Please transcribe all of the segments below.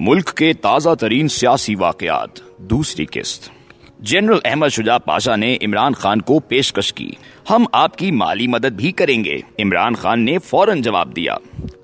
मुल्क के ताज़ा तरीन सियासी वाक़यात, दूसरी किस्त। जनरल अहमद शुजा पाशा ने इमरान खान को पेशकश की, हम आपकी माली मदद भी करेंगे। इमरान खान ने फौरन जवाब दिया,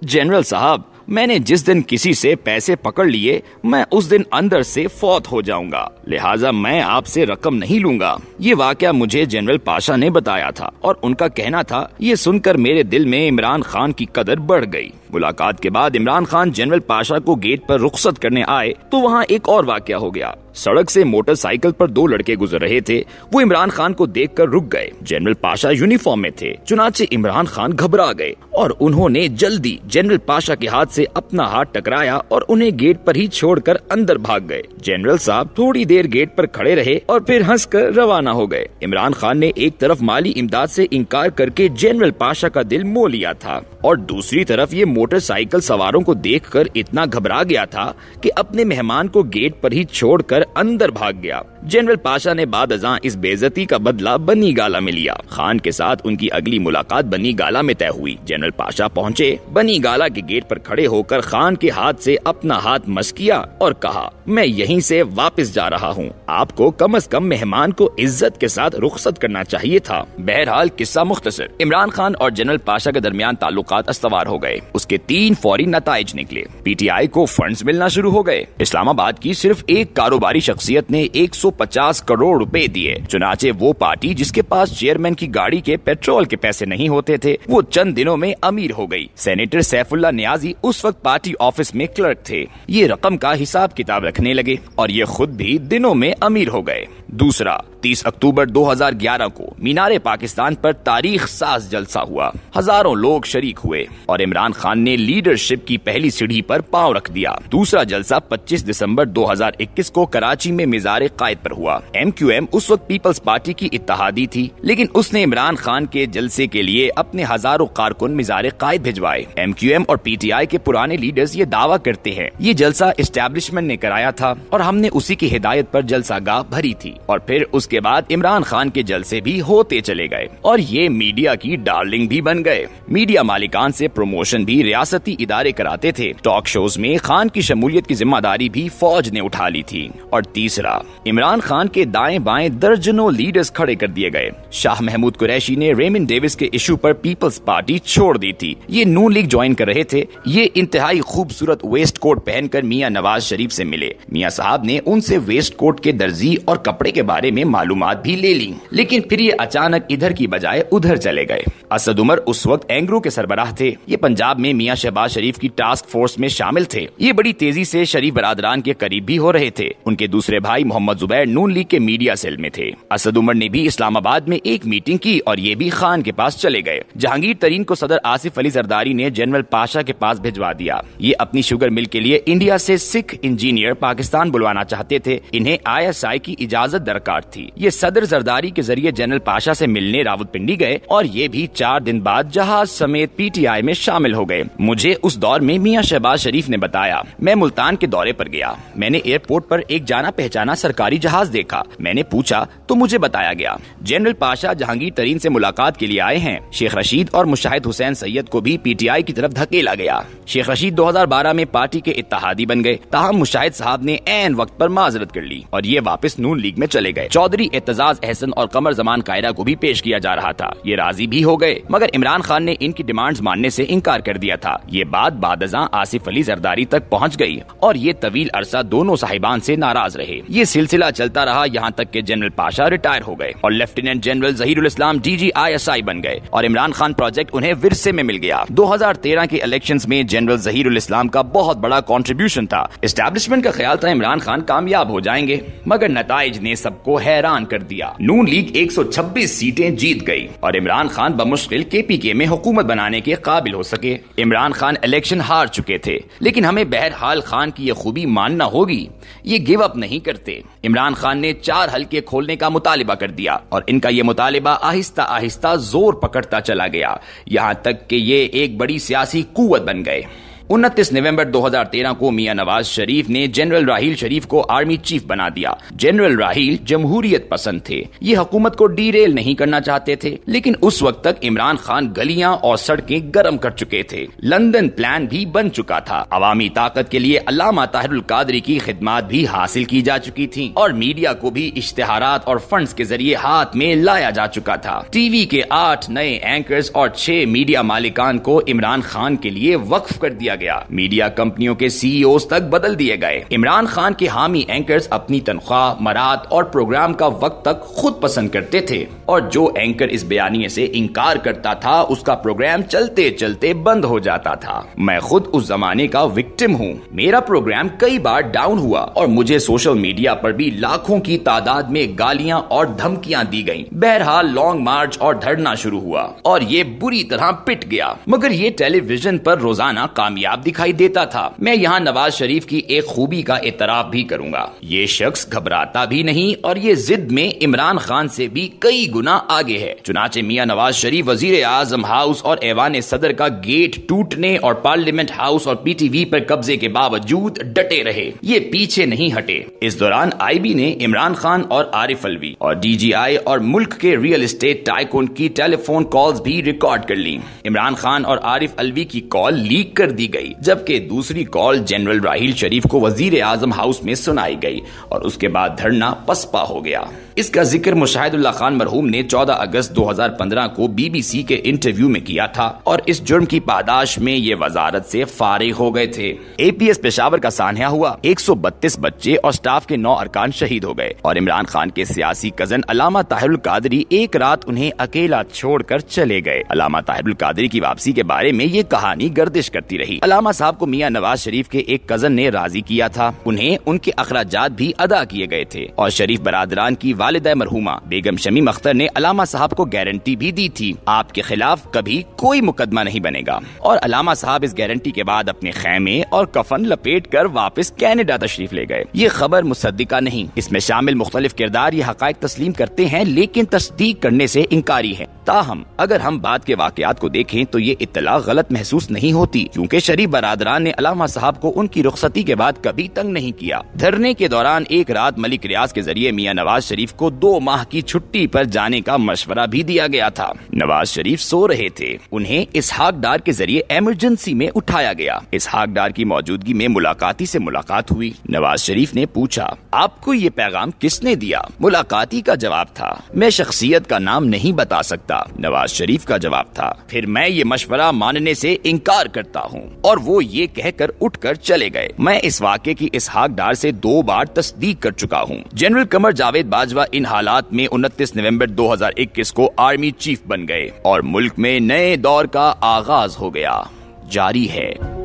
जनरल साहब, मैंने जिस दिन किसी से पैसे पकड़ लिए मैं उस दिन अंदर से फौत हो जाऊंगा, लिहाजा मैं आपसे रकम नहीं लूंगा। ये वाकया मुझे जनरल पाशा ने बताया था और उनका कहना था। ये सुनकर मेरे दिल में इमरान खान की कदर बढ़ गई। मुलाकात के बाद इमरान खान जनरल पाशा को गेट पर रुखसत करने आए तो वहाँ एक और वाकया हो गया। सड़क से मोटरसाइकिल पर दो लड़के गुजर रहे थे। वो इमरान खान को देखकर रुक गए। जनरल पाशा यूनिफॉर्म में थे, चुनाचे इमरान खान घबरा गए और उन्होंने जल्दी जनरल पाशा के हाथ से अपना हाथ टकराया और उन्हें गेट पर ही छोड़कर अंदर भाग गए। जनरल साहब थोड़ी देर गेट पर खड़े रहे और फिर हंसकर रवाना हो गए। इमरान खान ने एक तरफ माली इमदाद से इनकार करके जनरल पाशा का दिल मोह लिया था और दूसरी तरफ ये मोटरसाइकिल सवारों को देखकर इतना घबरा गया था कि अपने मेहमान को गेट पर ही छोड़कर अंदर भाग गया। जनरल पाशा ने बादअज़ां इस बेइज्जती का बदला बनी गाला में लिया। खान के साथ उनकी अगली मुलाकात बनी गाला में तय हुई। जनरल पाशा पहुंचे, बनी गाला के गेट पर खड़े होकर खान के हाथ से अपना हाथ मस किया और कहा, मैं यहीं से वापस जा रहा हूँ, आपको कम से कम मेहमान को इज्जत के साथ रुखसत करना चाहिए था। बहरहाल किस्सा मुख्तसर, इमरान खान और जनरल पाशा के दरमियान ताल्लुकात अस्तवार हो गए। उसके 3 फौरी नताइज निकले। पीटीआई को फंड्स मिलना शुरू हो गए। इस्लामाबाद की सिर्फ एक कारोबारी शख्सियत ने 150 करोड़ रुपए दिए। चुनाचे वो पार्टी जिसके पास चेयरमैन की गाड़ी के पेट्रोल के पैसे नहीं होते थे, वो चंद दिनों में अमीर हो गई। सेनेटर सैफुल्ला नियाजी उस वक्त पार्टी ऑफिस में क्लर्क थे। ये रकम का हिसाब किताब रखने लगे और ये खुद भी दिनों में अमीर हो गए। दूसरा, 30 अक्टूबर 2011 को मीनारे पाकिस्तान पर तारीख साज जलसा हुआ। हजारों लोग शरीक हुए और इमरान खान ने लीडरशिप की पहली सीढ़ी पर पांव रख दिया। दूसरा जलसा 25 दिसंबर 2021 को कराची में मिज़ार कायद पर हुआ। MQM उस वक्त पीपल्स पार्टी की इत्तेहादी थी, लेकिन उसने इमरान खान के जलसे के लिए अपने हजारों कारकुन मिज़ार कायद भिजवाए। MQM और PTI के पुराने लीडर्स ये दावा करते हैं ये जलसा एस्टेब्लिशमेंट ने कराया था और हमने उसी की हिदायत पर जलसागाह भरी थी और फिर उसके बाद इमरान खान के जलसे भी होते चले गए और ये मीडिया की डार्लिंग भी बन गए। मीडिया मालिकान से प्रमोशन भी रियासती इदारे कराते थे। टॉक शोज में खान की शमूलियत की जिम्मेदारी भी फौज ने उठा ली थी। और तीसरा, इमरान खान के दाएं बाएं दर्जनों लीडर्स खड़े कर दिए गए। शाह महमूद कुरैशी ने रेमंड डेविस के इशू पर पीपल्स पार्टी छोड़ दी थी। ये नून लीग ज्वाइन कर रहे थे। ये इंतहाई खूबसूरत वेस्ट कोट पहनकर मियां नवाज शरीफ से मिले। मियां साहब ने उनसे वेस्ट कोट के दर्जी और कपड़े के बारे में मालूमात भी ले ली, लेकिन फिर ये अचानक इधर की बजाय उधर चले गए। असद उमर उस वक्त एंग्रो के सरबराह थे। ये पंजाब में मियां शहबाज शरीफ की टास्क फोर्स में शामिल थे। ये बड़ी तेजी से शरीफ बरादरान के करीब भी हो रहे थे। उनके दूसरे भाई मोहम्मद जुबैर नून लीग के मीडिया सेल में थे। असद उमर ने भी इस्लामाबाद में एक मीटिंग की और ये भी खान के पास चले गए। जहांगीर तरीन को सदर आसिफ अली जरदारी ने जनरल पाशा के पास भिजवा दिया। ये अपनी शुगर मिल के लिए इंडिया से सिख इंजीनियर पाकिस्तान बुलवाना चाहते थे। इन्हें ISI की इजाजत दरकार थी। ये सदर जरदारी के जरिए जनरल पाशा से मिलने रावलपिंडी गए और ये भी 4 दिन बाद जहाज समेत PTI में शामिल हो गए। मुझे उस दौर में मियां शहबाज शरीफ ने बताया, मैं मुल्तान के दौरे पर गया। मैंने एयरपोर्ट पर एक जाना पहचाना सरकारी जहाज देखा। मैंने पूछा तो मुझे बताया गया जनरल पाशा जहांगीर तरीन से मुलाकात के लिए आए हैं। शेख रशीद और मुशाहिद हुसैन सैयद को भी PTI की तरफ धकेला गया। शेख रशीद 2012 में पार्टी के इत्तेहादी बन गए। ताहम मुशाहिद साहब ने ऐन वक्त पर माजरत कर ली और ये वापस नून लीग में चले गए। चौधरी एतजाज अहसन और कमर जमान कायरा को भी पेश किया जा रहा था। ये राजी भी हो गए, मगर इमरान खान ने इनकी डिमांड्स मानने से इनकार कर दिया था। ये बात बादअज़ां आसिफ अली जरदारी तक पहुंच गई और ये तवील अरसा दोनों साहिबान से नाराज रहे। ये सिलसिला चलता रहा यहाँ तक कि जनरल पाशा रिटायर हो गए और लेफ्टिनेंट जनरल जहीरुल इस्लाम DG ISI बन गए और इमरान खान प्रोजेक्ट उन्हें विरसे में मिल गया। 2013 के इलेक्शंस में जनरल जहीरुल इस्लाम का बहुत बड़ा कंट्रीब्यूशन था। एस्टैब्लिशमेंट का ख्याल था इमरान खान कामयाब हो जाएंगे, मगर नताइज ने सबको हैरान कर दिया। नून लीग 126 सीटें जीत गई और इमरान खान बमुश्किल KPK में हुकूमत बनाने के काबिल हो सके। इमरान खान इलेक्शन हार चुके थे, लेकिन हमें बहरहाल खान की ये खूबी मानना होगी, ये गिव अप नहीं करते। इमरान खान ने 4 हलके खोलने का मुतालिबा कर दिया और इनका ये मुतालिबा आहिस्ता आहिस्ता जोर पकड़ता चला गया, यहाँ तक कि ये एक बड़ी सियासी कुव्वत बन गए। 29 नवंबर 2013 को मियां नवाज शरीफ ने जनरल राहील शरीफ को आर्मी चीफ बना दिया। जनरल राहील जमहूरियत पसंद थे, ये हुकूमत को डीरेल नहीं करना चाहते थे, लेकिन उस वक्त तक इमरान खान गलियां और सड़कें गर्म कर चुके थे। लंदन प्लान भी बन चुका था। अवामी ताकत के लिए अल्लामा ताहिरुल कादरी की खिदमात भी हासिल की जा चुकी थी और मीडिया को भी इश्तिहारात और फंड्स के जरिए हाथ में लाया जा चुका था। टीवी के 8 नए एंकर्स और 6 मीडिया मालिकान को इमरान खान के लिए वक्फ कर दिया गया। मीडिया कंपनियों के सीईओज तक बदल दिए गए। इमरान खान के हामी एंकर्स अपनी तनख्वाह, मरात और प्रोग्राम का वक्त तक खुद पसंद करते थे और जो एंकर इस बयानिए से इनकार करता था उसका प्रोग्राम चलते चलते बंद हो जाता था। मैं खुद उस जमाने का विक्टिम हूँ। मेरा प्रोग्राम कई बार डाउन हुआ और मुझे सोशल मीडिया पर भी लाखों की तादाद में गालियां और धमकियां दी गईं। बहरहाल लॉन्ग मार्च और धरना शुरू हुआ और ये बुरी तरह पिट गया, मगर ये टेलीविजन पर रोजाना कामयाब दिखाई देता था। मैं यहाँ नवाज शरीफ की एक खूबी का एतराफ भी करूंगा, ये शख्स घबराता भी नहीं और ये जिद में इमरान खान से भी कई गुना आगे है। चुनाचे मियां नवाज शरीफ वजीर आजम हाउस और ऐवान सदर का गेट टूटने और पार्लियामेंट हाउस और पीटीवी पर कब्जे के बावजूद डटे रहे, ये पीछे नहीं हटे। इस दौरान आईबी ने इमरान खान और आरिफ अलवी और डीजीआई और मुल्क के रियल एस्टेट टाइकून की टेलीफोन कॉल्स भी रिकॉर्ड कर ली। इमरान खान और आरिफ अलवी की कॉल लीक कर दी गई, जबकि दूसरी कॉल जनरल राहील शरीफ को वजीर आजम हाउस में सुनाई गई और उसके बाद धरना पसपा हो गया। इसका जिक्र मुशाहिदुल्लाह खान मरहूम ने 14 अगस्त 2015 को बीबीसी के इंटरव्यू में किया था और इस जुर्म की पादाश में ये वजारत से फारिग हो गए थे। एपीएस पेशावर का सान्या हुआ, 132 बच्चे और स्टाफ के 9 अरकान शहीद हो गए और इमरान खान के सियासी कजन अल्लामा ताहिरुल कादरी एक रात उन्हें अकेला छोड़कर चले गए। अल्लामा ताहिरुल कादरी की वापसी के बारे में ये कहानी गर्दिश करती रही। अल्लामा साहब को मियां नवाज शरीफ के एक कजन ने राजी किया था, उन्हें उनके अखराजात भी अदा किए गए थे और शरीफ बरादरान की वालिदा मरहूमा बेगम शमीम अख्तर ने अल्लामा साहब को गारंटी भी दी थी, आपके खिलाफ कभी कोई मुकदमा नहीं बनेगा। और अल्लामा साहब इस गारंटी के बाद अपने खैमे और कफन लपेट कर वापस कैनेडा तशरीफ ले गए। ये खबर मुसद्दिका नहीं, इसमें शामिल मुख्तलिफ किरदार ये हकायक तस्लीम करते हैं लेकिन तस्दीक करने से इनकारी है। ताहम अगर हम बाद के वाकयात को देखें तो ये इत्तला गलत महसूस नहीं होती, क्योंकि शरीफ बरादरान ने अल्लामा साहब को उनकी रुखसती के बाद कभी तंग नहीं किया। धरने के दौरान एक रात मलिक रियाज के जरिए मियां नवाज शरीफ को 2 माह की छुट्टी पर जाने का मशवरा भी दिया गया था। नवाज शरीफ सो रहे थे, उन्हें इसहाक डार के जरिए इमरजेंसी में उठाया गया। इसहाक डार की मौजूदगी में मुलाकाती से मुलाकात हुई। नवाज शरीफ ने पूछा, आपको ये पैगाम किसने दिया? मुलाकाती का जवाब था, मैं शख्सियत का नाम नहीं बता सकता। नवाज शरीफ का जवाब था, फिर मैं ये मशवरा मानने से इनकार करता हूँ, और वो ये कहकर उठकर चले गए। मैं इस वाक़े की इसहाक डार से 2 बार तस्दीक कर चुका हूँ। जनरल कमर जावेद बाजवा इन हालात में 29 नवंबर 2021 को आर्मी चीफ बन गए और मुल्क में नए दौर का आगाज हो गया। जारी है।